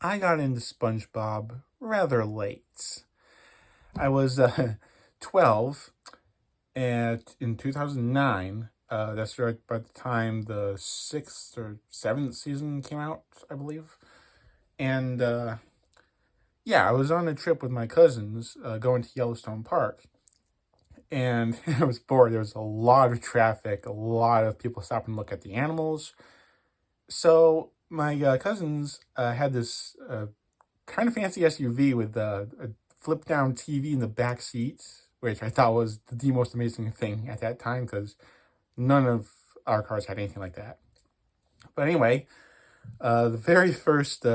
I got into SpongeBob rather late. I was 12 in 2009. That's right by the time the sixth or seventh season came out, I believe. And yeah, I was on a trip with my cousins going to Yellowstone Park. And I was bored. There was a lot of traffic, a lot of people stopping to look at the animals. So my cousins had this kind of fancy SUV with a flip down TV in the back seat, which I thought was the most amazing thing at that time because none of our cars had anything like that. But anyway, the very first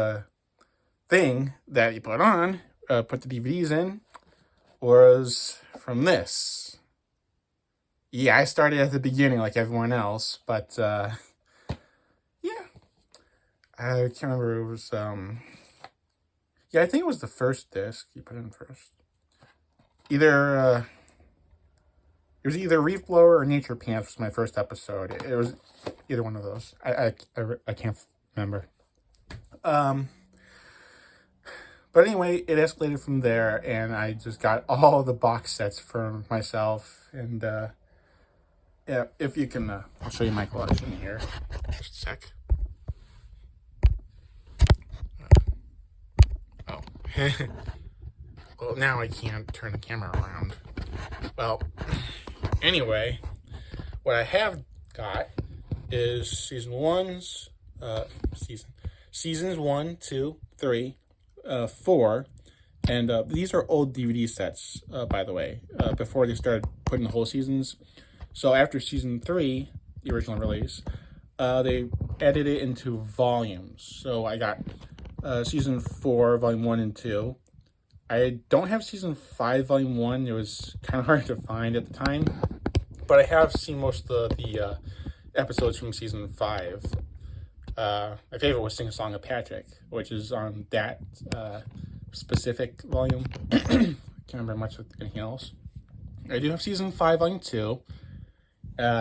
thing that you put on, put the DVDs in, was from this. Yeah, I started at the beginning like everyone else, but yeah, I can't remember. It was yeah, I think it was the first disc you put in first. Either it was either Reef Blower or Nature Pants was my first episode. It was either one of those. I can't remember. Um, but anyway, it escalated from there, and I just got all the box sets for myself. And yeah, if you can, I'll show you my collection here. Just a sec. Oh. Well, now I can't turn the camera around. Well, anyway, what I have got is seasons 1, 2, 3, 4, and these are old DVD sets, by the way, before they started putting the whole seasons. So after season 3, the original release, they added it into volumes. So I got season 4, volume 1 and 2. I don't have season 5, volume 1. It was kind of hard to find at the time. But I have seen most of the episodes from season 5. My favorite was Sing a Song of Patrick, which is on that specific volume. Can't remember much of anything else. I do have season 5, volume 2.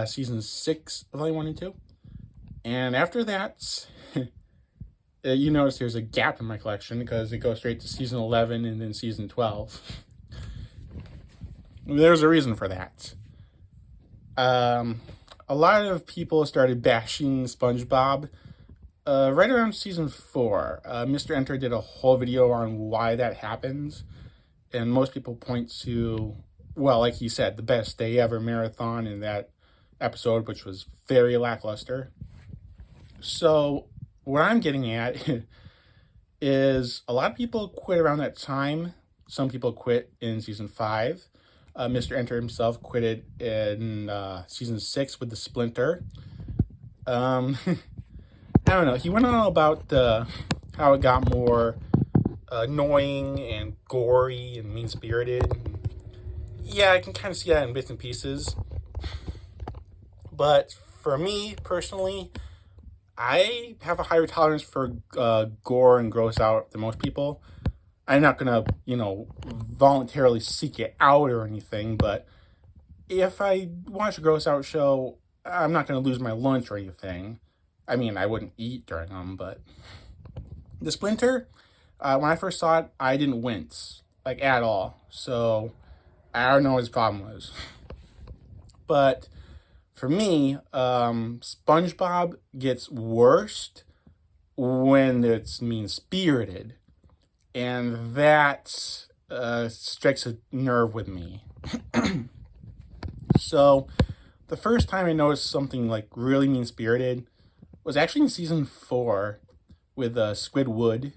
Season 6, volume 1 and 2. And after that, you notice there's a gap in my collection because it goes straight to season 11 and then season 12. There's a reason for that. A lot of people started bashing SpongeBob right around season 4. Mr. Enter did a whole video on why that happens, and most people point to, well, like he said, the best day ever marathon in that episode, which was very lackluster. So what I'm getting at is a lot of people quit around that time. Some people quit in season 5. Mr. Enter himself quitted in season 6 with the Splinter. I don't know. He went on about how it got more annoying and gory and mean-spirited. Yeah, I can kind of see that in bits and pieces. But for me, personally, I have a higher tolerance for gore and gross out than most people. I'm not gonna, voluntarily seek it out or anything, but if I watch a gross out show, I'm not gonna lose my lunch or anything. I mean, I wouldn't eat during them, but the Splinter, when I first saw it, I didn't wince, like, at all. So I don't know what his problem was. But for me, SpongeBob gets worst when it's mean-spirited. And that strikes a nerve with me. So the first time I noticed something like really mean-spirited was actually in season 4 with Squidward,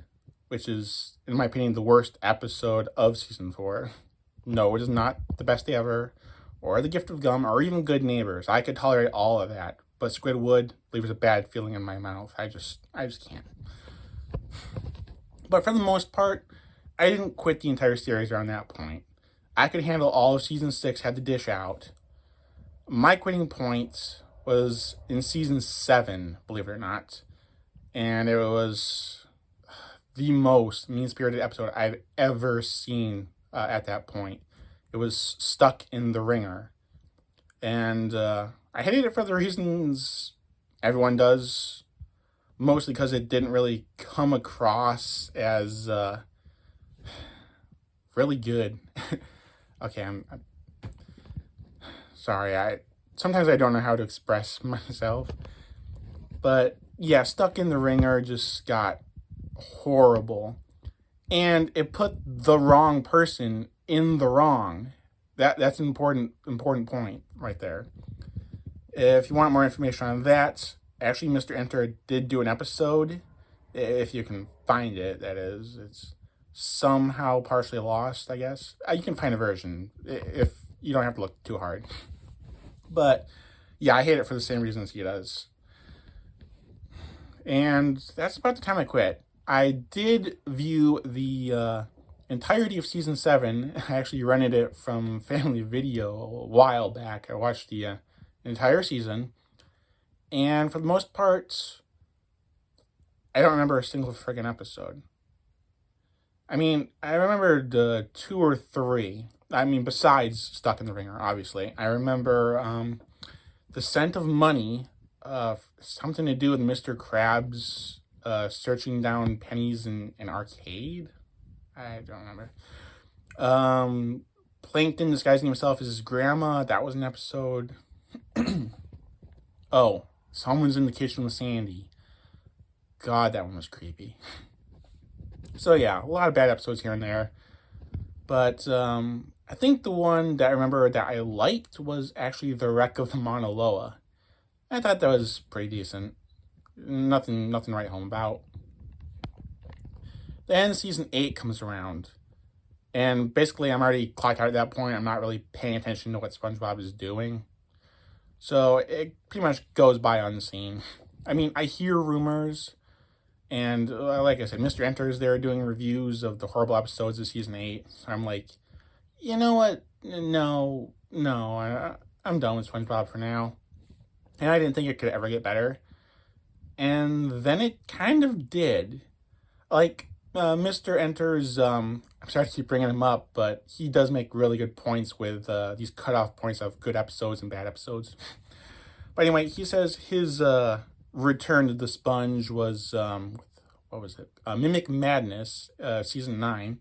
which is, in my opinion, the worst episode of season 4. No, it is not the best day ever, or the gift of gum, or even Good Neighbors. I could tolerate all of that, but Squidward leaves a bad feeling in my mouth. I just can't. But for the most part, I didn't quit the entire series around that point. I could handle all of season 6, had to dish out. My quitting point was in season 7, believe it or not. And it was the most mean-spirited episode I've ever seen at that point. It was stuck in the ringer. And I hated it for the reasons everyone does. mostly because it didn't really come across as really good. Okay, I'm sorry. Sometimes I don't know how to express myself, but yeah, Stuck in the Ringer just got horrible, and it put the wrong person in the wrong. That's an important point right there. If you want more information on that, actually, Mr. Enter did do an episode, if you can find it, that is. It's somehow partially lost, I guess. You can find a version if you don't have to look too hard. But yeah, I hate it for the same reasons he does. And that's about the time I quit. I did view the entirety of season 7. I actually rented it from Family Video a while back. I watched the entire season, and for the most part, I don't remember a single friggin' episode. I mean, I remembered 2 or 3. I mean, besides Stuck in the Ringer, obviously. I remember The Scent of Money, something to do with Mr. Krabs searching down pennies in an arcade. I don't remember. Plankton disguising himself as his grandma. That was an episode. Oh, Someone's in the Kitchen with Sandy. God, that one was creepy. So yeah, a lot of bad episodes here and there. But I think the one that I remember that I liked was actually The Wreck of the Mauna Loa. I thought that was pretty decent. Nothing to write home about. Then season 8 comes around. And basically I'm already clocked out at that point. I'm not really paying attention to what SpongeBob is doing. So it pretty much goes by unseen. I mean, I hear rumors, and like I said, Mr. Enter is there doing reviews of the horrible episodes of season 8. So I'm like, you know what? No, I'm done with SpongeBob for now. And I didn't think it could ever get better. And then it kind of did. Like, Mr. Enter's, I'm sorry to keep bringing him up, but he does make really good points with these cutoff points of good episodes and bad episodes. But anyway, he says his return to the sponge was, what was it? Mimic Madness, season 9.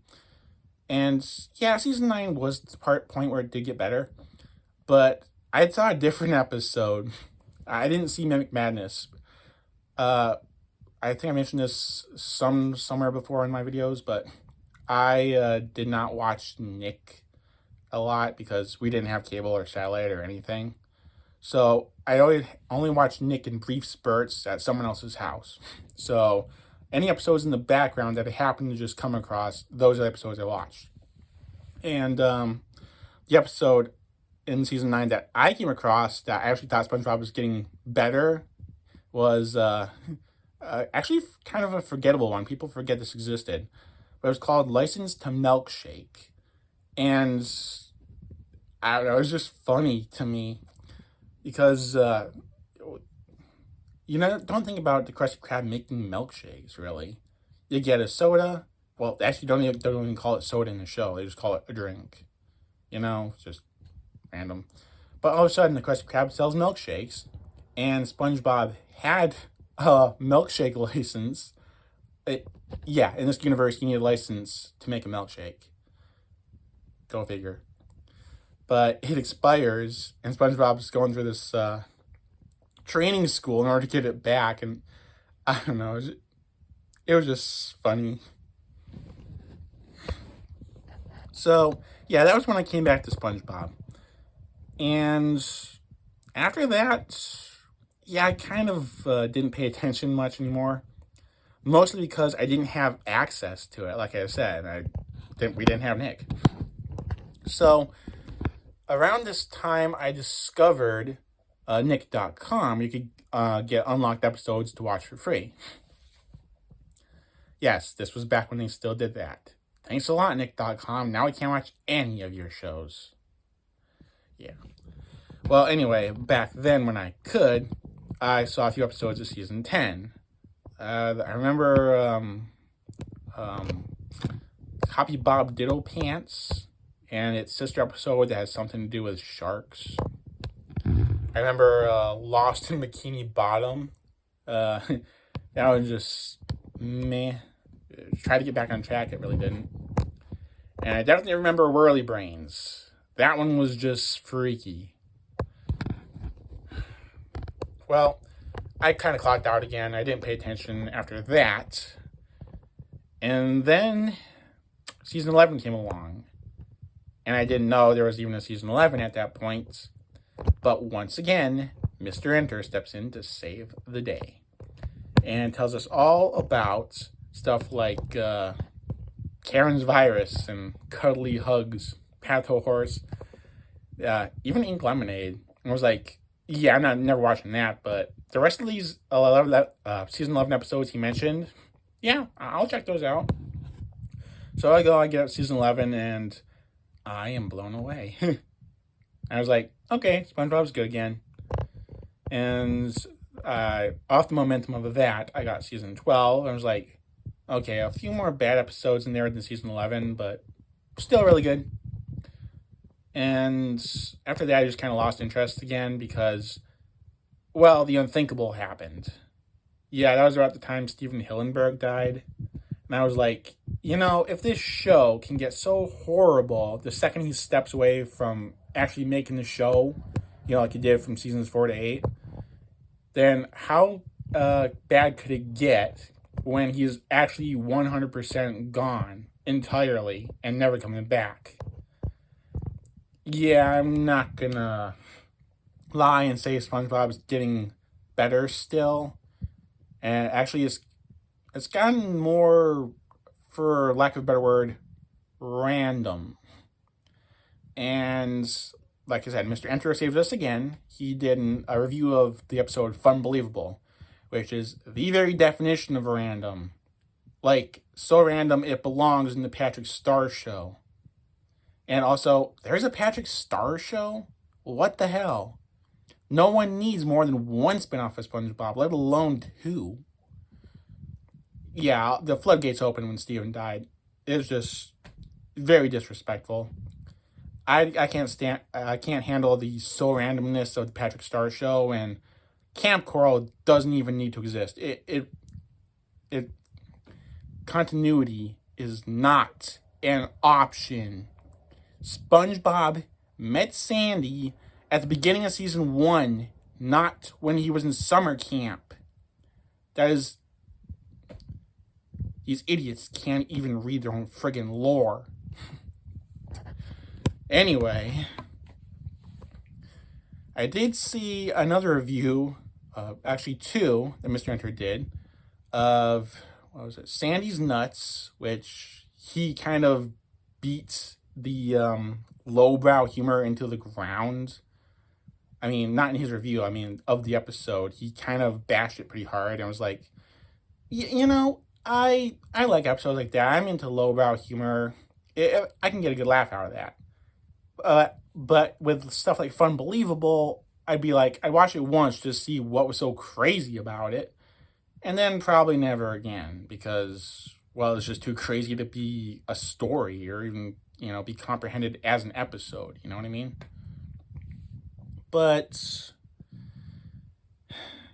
And yeah, season 9 was the point where it did get better. But I saw a different episode. I didn't see Mimic Madness. I think I mentioned this somewhere before in my videos, but I did not watch Nick a lot because we didn't have cable or satellite or anything. So I only watched Nick in brief spurts at someone else's house. So any episodes in the background that I happened to just come across, those are the episodes I watched. And the episode in season 9 that I came across that I actually thought SpongeBob was getting better was actually kind of a forgettable one. People forget this existed. But it was called License to Milkshake. And I don't know, it was just funny to me. Because, don't think about the Krusty Krab making milkshakes, really. You get a soda. Well, actually, don't even call it soda in the show. They just call it a drink. It's just random. But all of a sudden, the Krusty Krab sells milkshakes. And SpongeBob had a milkshake license. In this universe, you need a license to make a milkshake. Go figure. But it expires, and SpongeBob's going through this training school in order to get it back, and I don't know, it was just funny. So, yeah, that was when I came back to SpongeBob. And after that, yeah, I kind of didn't pay attention much anymore. Mostly because I didn't have access to it, like I said. We didn't have Nick. So around this time, I discovered Nick.com. You could get unlocked episodes to watch for free. Yes, this was back when they still did that. Thanks a lot, Nick.com. Now I can't watch any of your shows. Yeah. Well, anyway, back then when I could, I saw a few episodes of season 10. I remember Copy Bob Ditto Pants and its sister episode that has something to do with sharks. I remember Lost in Bikini Bottom. That was just meh. Tried to get back on track, it really didn't. And I definitely remember Whirly Brains. That one was just freaky. Well, I kind of clocked out again. I didn't pay attention after that. And then season 11 came along. And I didn't know there was even a season 11 at that point. But once again, Mr. Enter steps in to save the day. And tells us all about stuff like Karen's virus and cuddly hugs, Pato Horse, even Ink Lemonade. And I was like, yeah, I'm never watching that, but the rest of these season 11 episodes he mentioned, yeah, I'll check those out. So I get up season 11, and I am blown away. I was like, okay, SpongeBob's good again. And off the momentum of that, I got season 12. I was like, okay, a few more bad episodes in there than season 11, but still really good. And after that, I just kind of lost interest again because, well, the unthinkable happened. Yeah, that was about the time Steven Hillenburg died. And I was like, if this show can get so horrible the second he steps away from actually making the show, like he did from seasons 4 to 8, then how bad could it get when he's actually 100% gone entirely and never coming back? Yeah, I'm not gonna lie and say SpongeBob's getting better still. And actually, it's gotten more, for lack of a better word, random. And like I said, Mr. Enter saves us again. He did a review of the episode Funbelievable, which is the very definition of random. Like, so random it belongs in the Patrick Star Show. And also, there's a Patrick Star Show? What the hell? No one needs more than one spinoff of SpongeBob, let alone 2. Yeah, the floodgates opened when Steven died. It was just very disrespectful. I can't handle the so randomness of the Patrick Star Show, and Camp Coral doesn't even need to exist. Continuity is not an option. SpongeBob met Sandy at the beginning of season 1, not when he was in summer camp. These idiots can't even read their own friggin' lore. Anyway, I did see another review, actually 2, that Mr. Enter did, of, Sandy's Nuts, which he kind of beat the lowbrow humor into the ground. I mean, not in his review, of the episode. He kind of bashed it pretty hard and was like, I like episodes like that. I'm into lowbrow humor. I can get a good laugh out of that. But with stuff like Funbelievable, I'd watch it once to see what was so crazy about it, and then probably never again because, well, it's just too crazy to be a story or even, be comprehended as an episode. You know what I mean? But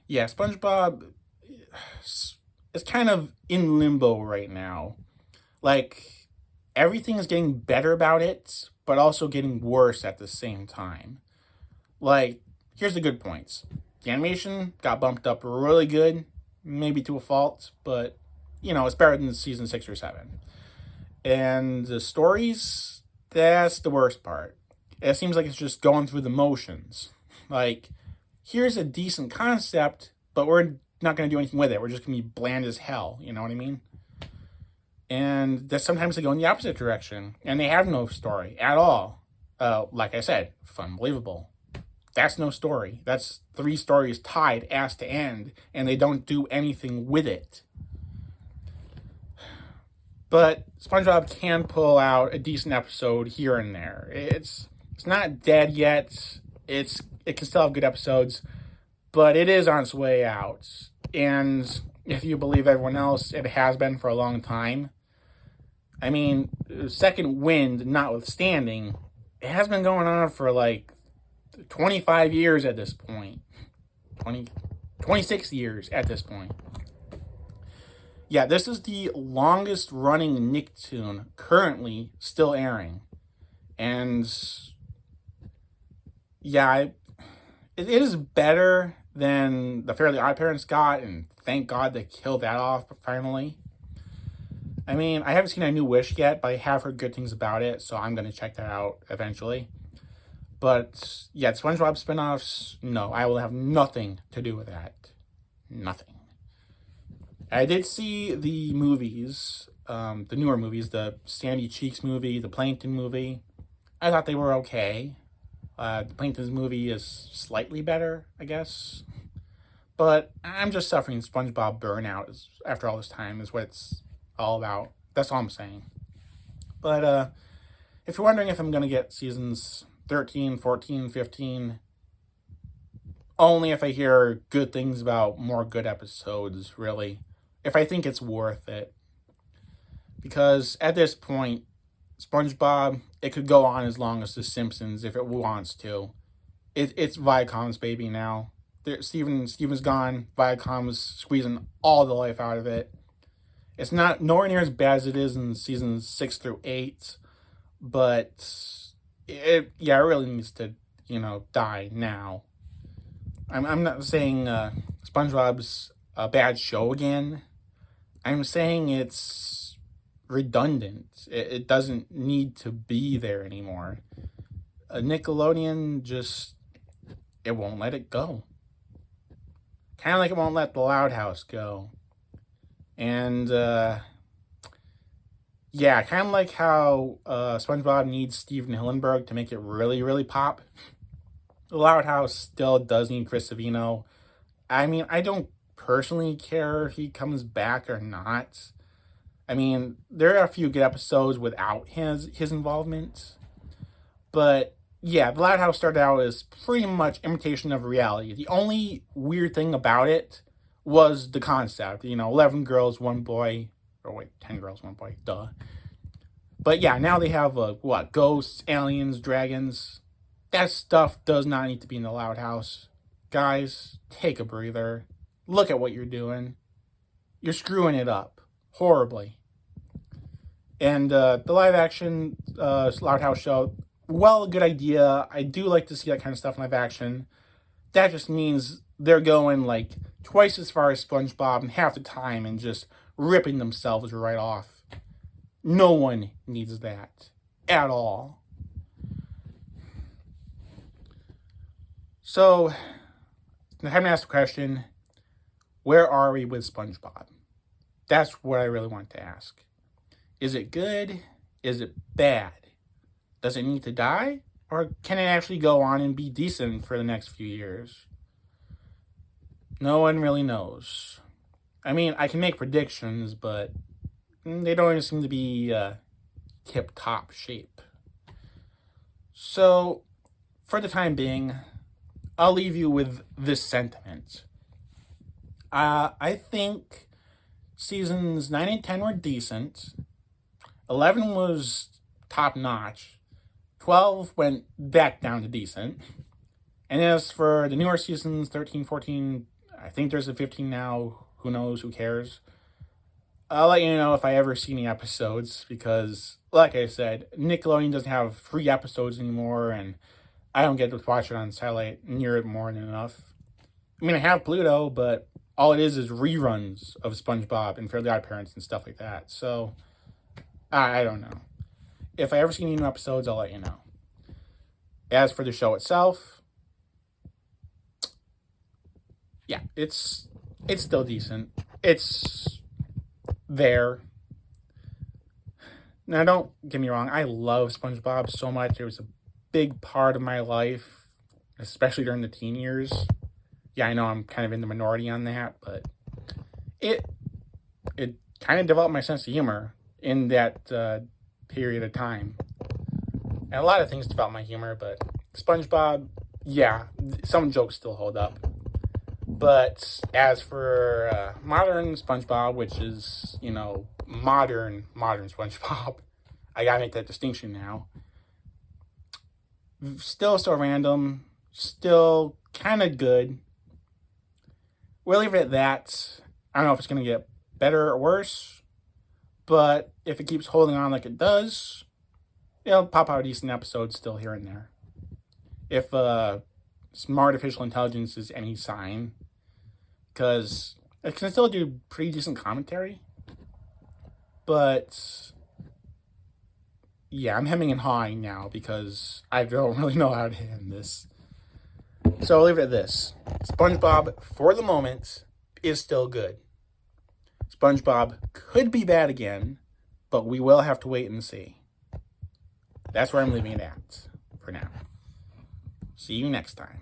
yeah, SpongeBob is kind of in limbo right now. Like, everything is getting better about it, but also getting worse at the same time. Like, here's the good points. The animation got bumped up really good, maybe to a fault, but, it's better than season 6 or 7. And the stories, that's the worst part. It seems like it's just going through the motions. Like, here's a decent concept, but we're not going to do anything with it. We're just going to be bland as hell, you know what I mean? And that sometimes they go in the opposite direction, and they have no story at all. Like I said, Funbelievable. That's no story. That's 3 stories tied ass to end, and they don't do anything with it. But SpongeBob can pull out a decent episode here and there. It's not dead yet. It can still have good episodes, but it is on its way out. And if you believe everyone else, it has been for a long time. Second Wind notwithstanding, it has been going on for 25 years at this point. 26 years at this point. Yeah, this is the longest running Nicktoon currently still airing. And yeah, it is better than the Fairly Odd Parents got, and thank God they killed that off finally. I mean, I haven't seen A New Wish yet, but I have heard good things about it, so I'm going to check that out eventually. But yeah, SpongeBob spinoffs, no, I will have nothing to do with that. Nothing. I did see the movies, the newer movies, the Sandy Cheeks movie, the Plankton movie. I thought they were okay. The Plankton's movie is slightly better, I guess. But I'm just suffering SpongeBob burnout after all this time is what it's all about. That's all I'm saying. But if you're wondering if I'm going to get seasons 13, 14, 15, only if I hear good things about more good episodes, really. If I think it's worth it. Because at this point, SpongeBob, it could go on as long as The Simpsons if it wants to. It's Viacom's baby now. Steven's gone. Viacom's squeezing all the life out of it. It's not nowhere near as bad as it is in seasons 6 through 8, but it really needs to, die now. I'm not saying SpongeBob's a bad show again. I'm saying it's redundant. It doesn't need to be there anymore. Nickelodeon just, it won't let it go. Kind of like it won't let the Loud House go. And yeah, kind of like how SpongeBob needs Steven Hillenburg to make it really, really pop. The Loud House still does need Chris Savino. I mean, I don't personally care if he comes back or not. I mean, there are a few good episodes without his involvement. But yeah, The Loud House started out as pretty much imitation of reality. The only weird thing about it was the concept. 11 girls, 1 boy. Or wait, 10 girls, 1 boy. Duh. But yeah, now they have, ghosts, aliens, dragons. That stuff does not need to be in The Loud House. Guys, take a breather. Look at what you're doing. You're screwing it up. Horribly. And the live-action Loud House show, well, a good idea. I do like to see that kind of stuff in live action. That just means they're going, twice as far as SpongeBob in half the time and just ripping themselves right off. No one needs that. At all. So, I haven't asked the question, where are we with SpongeBob? That's what I really want to ask. Is it good? Is it bad? Does it need to die? Or can it actually go on and be decent for the next few years? No one really knows. I mean, I can make predictions, but they don't even seem to be tip-top shape. So, for the time being, I'll leave you with this sentiment. I think seasons 9 and 10 were decent. 11 was top-notch. 12 went back down to decent. And as for the newer seasons, 13, 14, I think there's a 15 now. Who knows? Who cares? I'll let you know if I ever see any episodes, because, like I said, Nickelodeon doesn't have free episodes anymore, and I don't get to watch it on satellite near it more than enough. I mean, I have Pluto, but all it is reruns of SpongeBob and Fairly Odd Parents and stuff like that. So, I don't know. If I ever see any new episodes, I'll let you know. As for the show itself, yeah, it's still decent. It's there. Now, don't get me wrong. I love SpongeBob so much. It was a big part of my life, especially during the teen years. Yeah, I know I'm kind of in the minority on that, but it kind of developed my sense of humor in that period of time. And a lot of things developed my humor, but SpongeBob, yeah, some jokes still hold up. But as for modern SpongeBob, which is, modern SpongeBob, I gotta make that distinction now. Still so random, still kind of good. We'll leave it at that. I don't know if it's gonna get better or worse. But if it keeps holding on like it does, it'll pop out decent episodes still here and there. If some artificial intelligence is any sign, because it can still do pretty decent commentary. But yeah, I'm hemming and hawing now because I don't really know how to end this. So I'll leave it at this. SpongeBob, for the moment, is still good. SpongeBob could be bad again, but we will have to wait and see. That's where I'm leaving it at for now. See you next time.